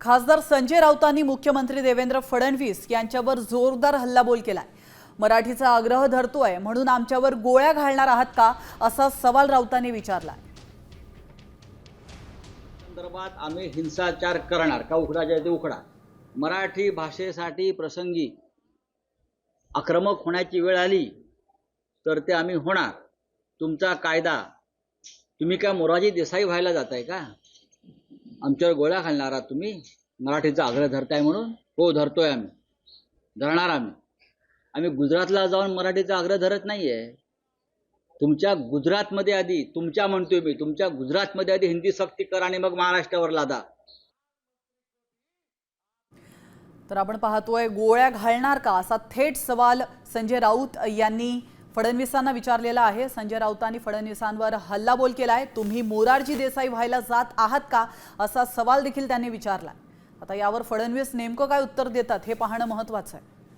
खासदार संजय राऊतांनी मुख्यमंत्री देवेंद्र फडणवीस यांच्यावर जोरदार हल्लाबोल केलाय। मराठीचा आग्रह धरतोय म्हणून आमच्यावर गोळ्या घालणार आहात का असा सवाल राऊतांनी विचारला। संदर्भात आम्ही हिंसाचार करणार का उकडाच्या ते उकडा। मराठी भाषेसाठी प्रसंगी आक्रमक होण्याची वेळ आली तर ते आम्ही होणार। तुमचा कायदा तुम्ही काय मोरारजी देसाई व्हायला जाताय का? आमच्यावर गोळ्या घालणार आहात तुम्ही? मराठीचा आग्रह धरताय म्हणून? हो धरतोय, आम्ही धरणार। आम्ही गुजरातला जाऊन मराठीचा आग्रह धरत नाहीये। तुमच्या गुजरातमध्ये आधी तुमच्या म्हणतोय मी तुमच्या गुजरातमध्ये आधी हिंदी सक्ती करा आणि मग महाराष्ट्रावर लादा। तर आपण पाहतोय गोळ्या घालणार का असा थेट सवाल संजय राऊत यांनी फडणवीसांना विचारलेला आहे। संजय राऊतांनी फडणवीसांवर हल्लाबोल केलाय। तुम्ही मोरारजी देसाई व्हायला जात आहात का असा सवाल देखील त्यांनी विचारला। आता यावर फडणवीस नेमकं काय उत्तर देतात हे पाहणं महत्त्वाचं आहे।